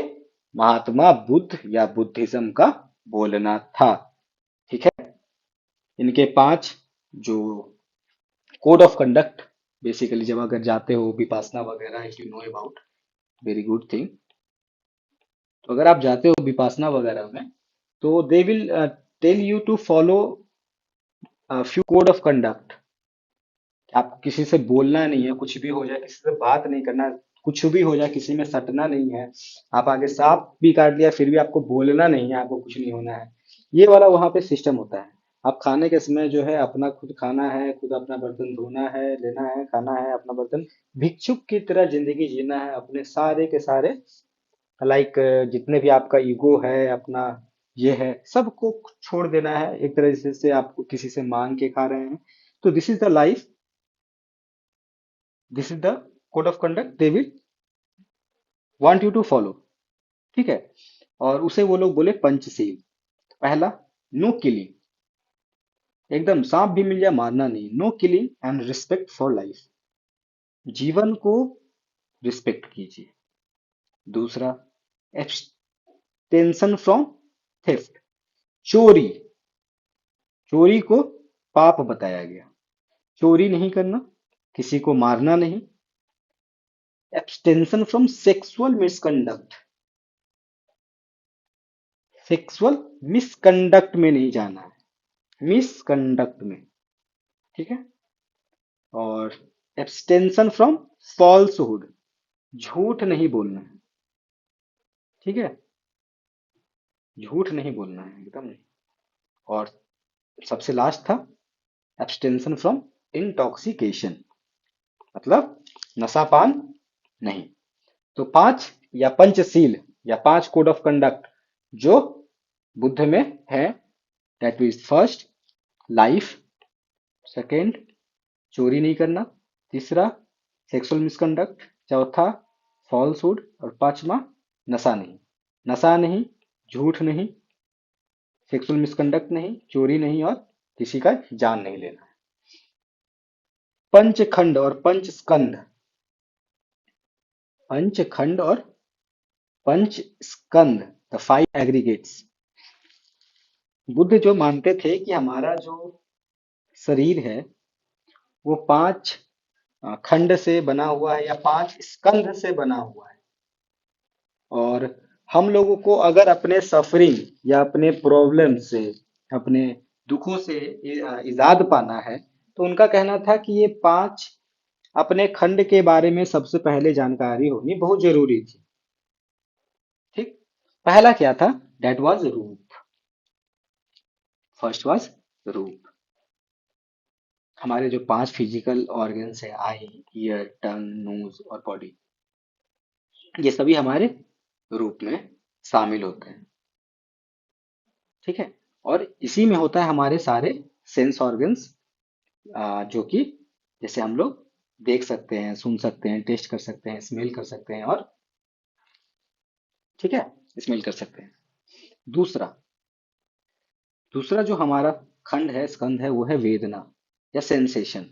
महात्मा बुद्ध या बुद्धिज्म का बोलना था, ठीक है। इनके पांच जो कोड ऑफ कंडक्ट, बेसिकली जब अगर जाते हो विपासना वगैरह, if you know about, very good thing. तो अगर आप जाते हो विपासना वगैरह में, तो they will tell you to follow few code of conduct. आप किसी से बोलना नहीं है, कुछ भी हो जाए किसी से बात नहीं करना, कुछ भी हो जाए किसी में सटना नहीं है। आप आगे सांप भी काट लिया फिर भी आपको बोलना नहीं है, आपको कुछ नहीं होना है। ये वाला वहां पे सिस्टम होता है। आप खाने के समय जो है अपना खुद खाना है, खुद अपना बर्तन धोना है, लेना है, खाना है अपना बर्तन, भिक्षुक की तरह जिंदगी जीना है, अपने सारे के सारे लाइक जितने भी आपका ईगो है अपना, ये है सबको छोड़ देना है। एक तरह से आपको किसी से मांग के खा रहे हैं। तो this is the life, this is the code of conduct they will want you to follow, ठीक है। और उसे वो लोग बोले पंचशील। पहला, नो किलिंग, एकदम सांप भी मिल जाए मारना नहीं, no killing and respect for life, जीवन को रिस्पेक्ट कीजिए। दूसरा, एब्सटेंशन फ्रॉम थेफ्ट, चोरी, चोरी को पाप बताया गया, चोरी नहीं करना, किसी को मारना नहीं। Abstention from sexual misconduct, sexual misconduct में नहीं जाना है, मिसकंडक्ट में, ठीक है। और एब्सटेंशन फ्रॉम फॉल्सहुड, झूठ नहीं बोलना है, ठीक है, झूठ नहीं बोलना है एकदम नहीं। और सबसे लास्ट था एब्सटेंशन फ्रॉम इंटॉक्सिकेशन, मतलब नशापान नहीं। तो 5 या पंचशील या 5 कोड ऑफ कंडक्ट जो बुद्ध में है, that is first life, second चोरी नहीं करना, तीसरा सेक्सुअल मिसकंडक्ट, चौथा फॉल्सहुड और पांचवा नशा नहीं। नशा नहीं, झूठ नहीं, सेक्सुअल मिसकंडक्ट नहीं, चोरी नहीं और किसी का जान नहीं लेना। पंचखंड और पंचस्कंद, पंचखंड और पंचस्कंद, द 5 एग्रीगेट्स। बुद्ध जो मानते थे कि हमारा जो शरीर है वो 5 खंड से बना हुआ है या 5 स्कंध से बना हुआ है, और हम लोगों को अगर अपने सफरिंग या अपने प्रॉब्लम से, अपने दुखों से इजाद पाना है, तो उनका कहना था कि ये 5 अपने खंड के बारे में सबसे पहले जानकारी होनी बहुत जरूरी थी। ठीक। पहला क्या था? दैट वाज रूप। फर्स्ट वाज रूप। हमारे जो 5 फिजिकल ऑर्गन्स है, आई, ईयर, टंग, नोज और बॉडी, ये सभी हमारे रूप में शामिल होते हैं। ठीक है। और इसी में होता है हमारे सारे सेंस ऑर्गन्स, जो कि जैसे हम लोग देख सकते हैं, सुन सकते हैं, टेस्ट कर सकते हैं, स्मेल कर सकते हैं और ठीक है, स्मेल कर सकते हैं। दूसरा दूसरा जो हमारा खंड है, स्कंध है, वो है वेदना या सेंसेशन।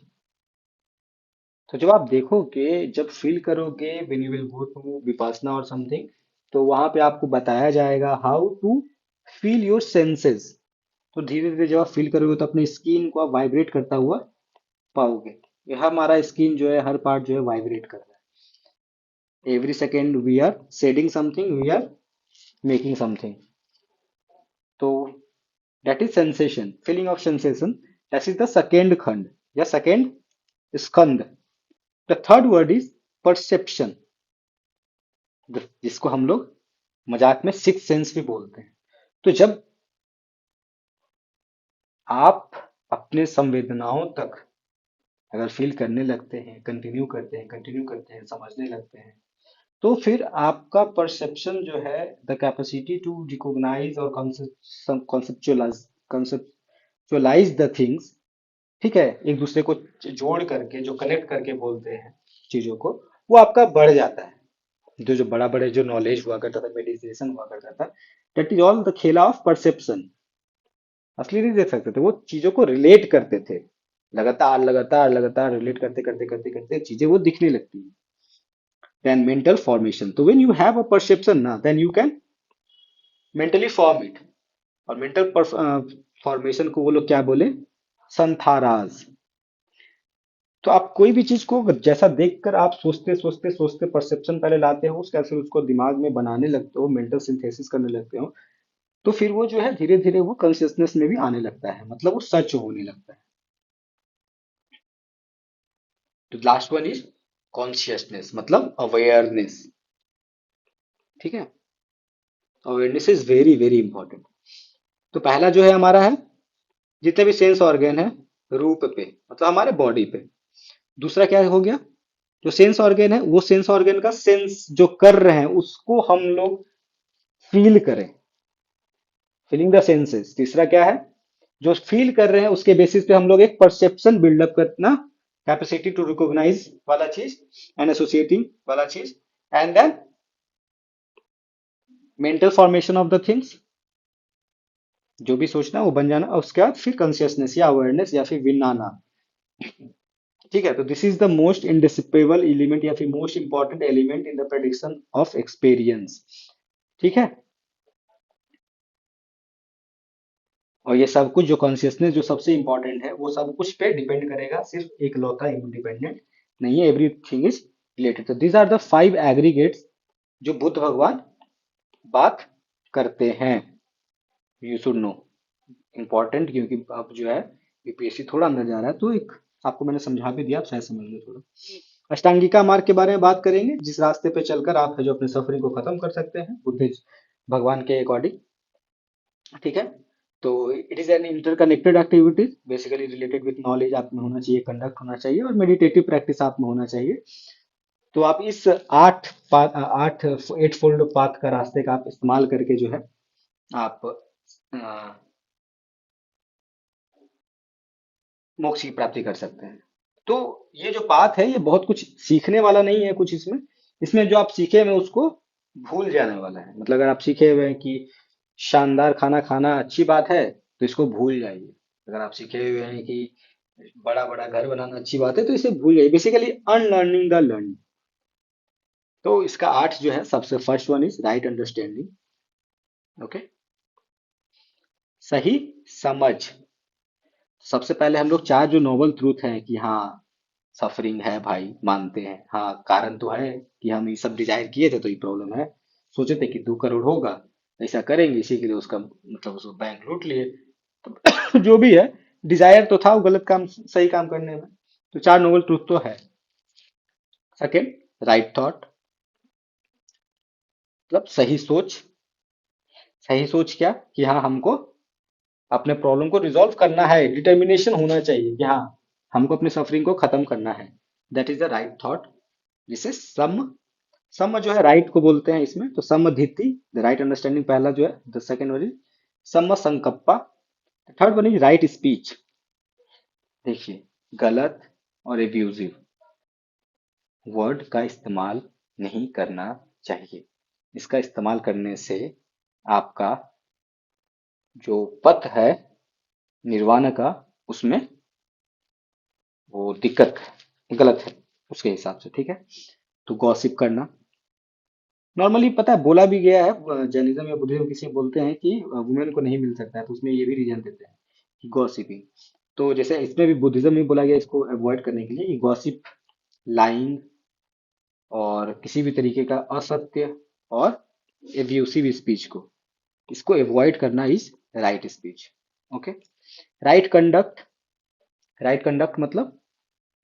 तो जब आप देखोगे, जब फील करोगे, when you will go to Vipassana और समथिंग, तो वहां पे आपको बताया जाएगा how to feel your senses. तो धीरे धीरे जब आप फील करोगे तो अपनी स्किन को आप वाइब्रेट करता हुआ पाओगे। यह हमारा स्किन जो है, हर पार्ट जो है वाइब्रेट कर रहा है। Every second we are shedding something, we are making something. तो that is sensation, feeling of sensation. That is the second khandha या second skandha. The third word is perception, जिसको हम लोग मजाक में सिक्स सेंस भी बोलते हैं। तो जब आप अपने संवेदनाओं तक अगर फील करने लगते हैं, कंटिन्यू करते हैं, समझने लगते हैं, तो फिर आपका परसेप्शन जो है, द कैपेसिटी टू रिकॉग्नाइज और कॉन्सेप्चुअलाइज कॉन्सेप्चुअलाइज द थिंग्स, ठीक है, एक दूसरे को जोड़ करके, जो कनेक्ट करके बोलते हैं चीजों को, वो आपका बढ़ जाता है। जो जो बड़ा बड़े जो नॉलेज हुआ करता था, मेडिटेशन हुआ करता था, दैट इज ऑल द खेला ऑफ परसेप्शन। असली नहीं देख सकते थे, वो चीजों को रिलेट करते थे, लगातार लगातार लगातार रिलेट करते करते करते करते चीजें वो दिखने लगती हैं। देन मेंटल फॉर्मेशन, तो when you have a perception ना, then you can mentally form it. और मेंटल फॉर्मेशन को वो लोग क्या बोले? संथाराज। तो आप कोई भी चीज को जैसा देखकर आप सोचते सोचते सोचते परसेप्शन पहले लाते हो, उसके फिर उसको दिमाग में बनाने लगते हो, मेंटल सिंथेसिस करने लगते हो, तो फिर वो जो है धीरे धीरे वो कॉन्शियसनेस में भी आने लगता है, मतलब वो सच होने लगता है। तो लास्ट वन इज कॉन्शियसनेस, मतलब अवेयरनेस। ठीक है। Awareness is very very important. तो पहला जो है हमारा है जितने भी सेंस ऑर्गन है रूप पे, मतलब हमारे बॉडी पे। दूसरा क्या हो गया? जो सेंस ऑर्गन है, वो सेंस ऑर्गन का सेंस जो कर रहे हैं उसको हम लोग फील करें, फीलिंग द सेंसेस। तीसरा क्या है? जो फील कर रहे हैं उसके बेसिस पे हम लोग एक परसेप्शन बिल्डअप करना, कैपेसिटी टू रिकॉग्नाइज वाला चीज एंड एसोसिएटिंग वाला चीज, and then mental formation of the things, जो भी सोचना वो बन जाना, और उसके बाद फिर कॉन्शियसनेस या अवेयरनेस या फिर विनाना। ठीक है। तो this is the most indispensable element या फिर most important element in the prediction of experience. ठीक है। और ये सब कुछ जो कॉन्शियसनेस जो सबसे इंपॉर्टेंट है, वो सब कुछ पे डिपेंड करेगा, सिर्फ एक लौता इंडिपेंडेंट नहीं है, एवरीथिंग इज रिलेटेड। तो दीज आर द 5 एग्रीगेट्स जो बुद्ध भगवान बात करते हैं। यू शुड नो, इंपॉर्टेंट, क्योंकि अब जो है यूपीएससी थोड़ा अंदर जा रहा है, तो एक आपको मैंने समझा भी दिया, आप शायद समझ लो थोड़ा। अष्टांगिका मार्ग के बारे में बात करेंगे, जिस रास्ते पे चलकर आप है जो अपने सफरिंग को खत्म कर सकते हैं बुद्ध भगवान के अकॉर्डिंग। ठीक है। तो it is an interconnected activities, basically related with knowledge आप में होना चाहिए, कंडक्ट होना चाहिए और मेडिटेटिव प्रैक्टिस आप में होना चाहिए। तो आप इस आठ एट फोल्ड पाथ का रास्ते का आप इस्तेमाल करके जो है आप मोक्ष की प्राप्ति कर सकते हैं। तो ये जो पाथ है ये बहुत कुछ सीखने वाला नहीं है कुछ इसमें। इसमें जो आप सीखे हुए हैं उसको भूल जाने वाला है। मतलब अगर आप सीखे हुए हैं कि शानदार खाना खाना अच्छी बात है तो इसको भूल जाइए। अगर आप सीखे हुए हैं कि बड़ा बड़ा घर बनाना अच्छी बात है तो इसे भूल जाइए। Basically unlearning the learning. तो इसका आठ जो है सबसे first one is right understanding. Okay, सही समझ। सबसे पहले हम लोग चार जो नोबल ट्रूथ हैं कि हाँ सफरिंग है भाई, मानते हैं, हाँ कारण तो है कि हम ये सब डिजायर किए थे तो ये प्रॉब्लम है। सोचे थे कि 2 करोड़ होगा, ऐसा करेंगे, इसी के लिए उसका मतलब उसको बैंक लूट लिए। तो जो भी है, डिजायर तो था वो गलत काम सही काम करने में। तो चार नोबल ट्रूथ तो है। सेकेंड, राइट थॉट, मतलब सही सोच। सही सोच क्या कि हाँ हमको अपने प्रॉब्लम को रिजॉल्व करना है, डिटर्मिनेशन होना चाहिए कि हाँ हमको अपनी सफरिंग को खत्म करना है। That is the right thought. जिसे सम जो है राइट को बोलते हैं इसमें, तो समधिति द राइट अंडरस्टैंडिंग पहला जो है। The second one is samma sankappa. Third one is right speech. देखिए, गलत और एब्यूजिव वर्ड का इस्तेमाल नहीं करना चाहिए। इसका इस्तेमाल करने से आपका जो पथ है निर्वाण का, उसमें वो दिक्कत है, गलत है उसके हिसाब से। ठीक है, तो गॉसिप करना नॉर्मली पता है बोला भी गया है। जैनिज्म या बुद्धिज्म किसी बोलते हैं कि वुमेन को नहीं मिल सकता है, तो उसमें ये भी रीजन देते हैं कि गॉसिपिंग। तो जैसे इसमें भी बुद्धिज्म में बोला गया इसको अवॉइड करने के लिए कि गॉसिप, लाइंग और किसी भी तरीके का असत्य और एब्यूसिव स्पीच को, इसको अवॉइड करना is right speech. Okay, right conduct. Right conduct मतलब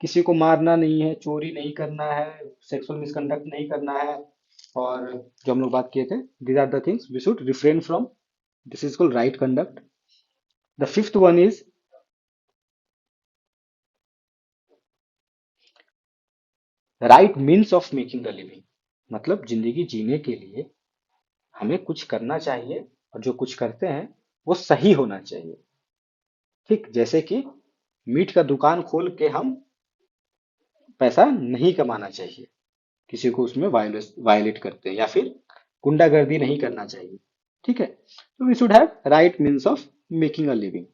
किसी को मारना नहीं है, चोरी नहीं करना है, सेक्सुअल मिसकंडक्ट नहीं करना है। और जो हम लोग बात किए थे, these are the things we should refrain from. This is called right conduct. The fifth one is right means of making the living. मतलब जिंदगी जीने के लिए हमें कुछ करना चाहिए, और जो कुछ करते हैं वो सही होना चाहिए। ठीक, जैसे कि मीट का दुकान खोल के हम पैसा नहीं कमाना चाहिए, किसी को उसमें वायलेट करते हैं, या फिर गुंडागर्दी नहीं करना चाहिए। ठीक है, तो we should have right means of making a living.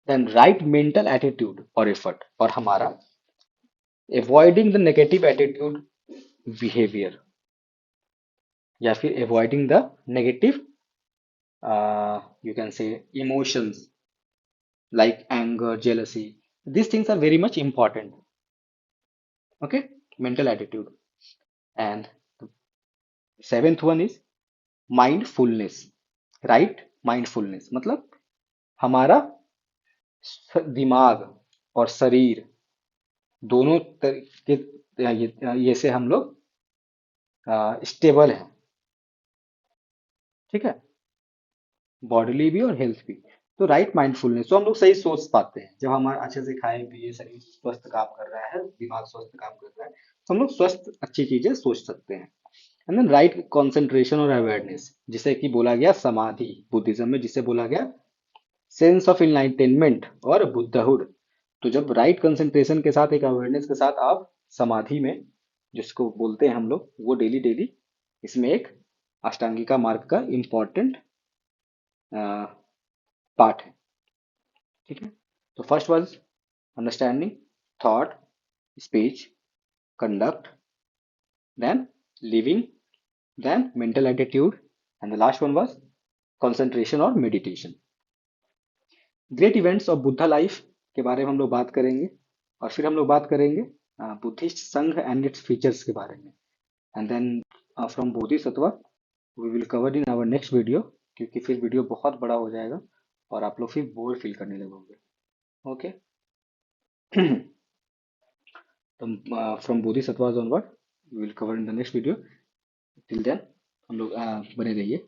Then right mental attitude और एफर्ट, और हमारा avoiding the negative attitude behaviour, या फिर avoiding the negative you can say emotions like anger, jealousy. These things are very much important. Okay, mental attitude. And the seventh one is mindfulness. Right, mindfulness मतलब हमारा दिमाग और शरीर दोनों के ये से हम लोग स्टेबल हैं। ठीक है, बॉडीली भी और हेल्थ भी। तो राइट माइंडफुलनेस, तो हम लोग सही सोच पाते हैं जब हमारा अच्छे से खाए पिए, शरीर स्वस्थ काम कर रहा है, दिमाग स्वस्थ काम कर रहा है, तो हम लोग स्वस्थ अच्छी चीजें सोच सकते हैं। एंड देन राइट कंसंट्रेशन और अवेयरनेस, जिसे कि बोला गया समाधि बुद्धिज्म में, जिसे बोला गया सेंस ऑफ इनलाइटेनमेंट और बुद्धहुड। तो जब राइट कंसंट्रेशन के साथ, एक अवेयरनेस के साथ आप समाधि में, जिसको बोलते हैं हम लोग, वो डेली डेली, इसमें एक अष्टांगिका मार्ग का इम्पॉर्टेंट पार्ट है। ठीक है, तो first was understanding, thought, speech, conduct, then living, then mental attitude, and the last one was concentration और meditation. Great events of Buddha life के बारे में हम लोग बात करेंगे, और फिर हम लोग बात करेंगे बुद्धिस्ट संघ एंड इट्स फीचर्स के बारे में। And then from Bodhisattva we will cover in our next video, क्योंकि फिर वीडियो बहुत बड़ा हो जाएगा और आप लोग फिर बोर फील करने लगोगे। ओके, तो from Bodhisattva onward we will cover in the next video. Till then हम लोग बने रहिए।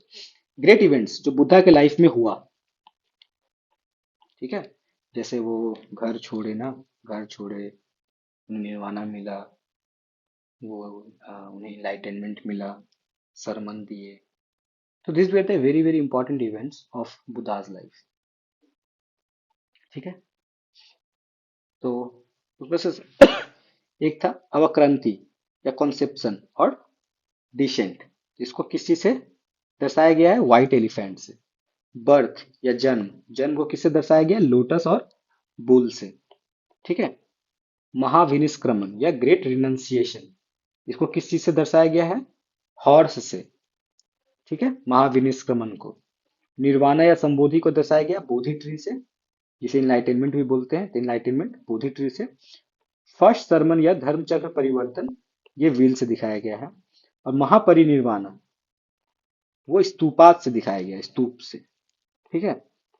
ग्रेट इवेंट्स जो बुद्धा के लाइफ में हुआ, ठीक है, जैसे वो घर छोड़े ना, घर छोड़े, उन्हें निर्वाणा मिला, वो उन्हें इनलाइटनमेंट मिला, सरमन दिए। तो this were the very very important events of Buddha's life. ठीक है। तो उसमें से एक था अवक्रांति या कॉन्सेप्शन और डिसेंट। इसको किस चीज से दर्शाया गया है? व्हाइट एलिफेंट से। बर्थ या जन्म, जन्म को किससे दर्शाया गया? लोटस और बुल से। ठीक है। महाविनिष्क्रमण या ग्रेट रिनंसिएशन, इसको किस चीज से दर्शाया गया है? हॉर्स से। ठीक है, महाविनिष्क्रमण को। निर्वाणा या संबोधि को दर्शाया गया बोधि ट्री से, जिसे इनलाइटेनमेंट भी बोलते हैं, तो इनलाइटेनमेंट बोधि ट्री से। फर्स्ट सरमन या धर्म चक्र परिवर्तन, ये व्हील से दिखाया गया है। और महापरिनिर्वाण, वो स्तूपात से दिखाया गया है, स्तूप से। ठीक है।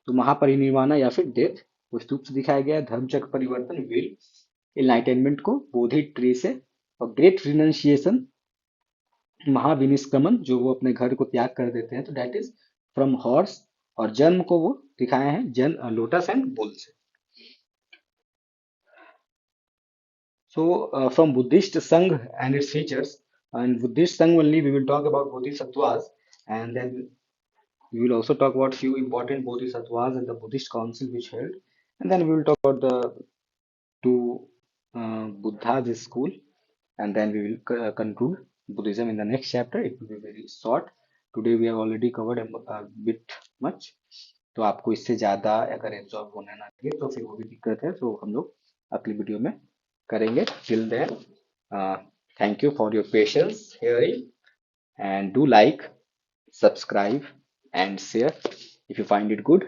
तो महापरिनिर्वाण या फिर डेथ, वो स्तूप से दिखाया गया है। धर्म चक्र परिवर्तन व्हील, इनलाइटेनमेंट को बोधि ट्री से। और ग्रेट रिनंसिएशन, महाविनिष्क्रमण, जो वो अपने घर को त्याग कर देते हैं, तो दैट इज फ्रॉम हॉर्स। और जन्म को वो दिखाए हैं जन लोटस एंड बुल से। So, from Buddhist Sangh and its features, and Buddhist Sangh only we will talk about Bodhisattvas, and then we will also talk about few important Bodhisattvas and the Buddhist council which held, and then we will talk about the two Buddha's school, and then we will conclude Buddhism in the next chapter. It will be very short. Today we have already covered a bit much. तो आपको इससे ज़्यादा अगर absorb होने ना लगे तो फिर वो भी दिक्कत है, तो हम लोग अगली वीडियो में करेंगे। Till then, thank you for your patience hearing, and do like, subscribe, and share if you find it good,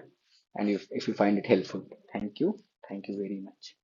and if you find it helpful. Thank you very much.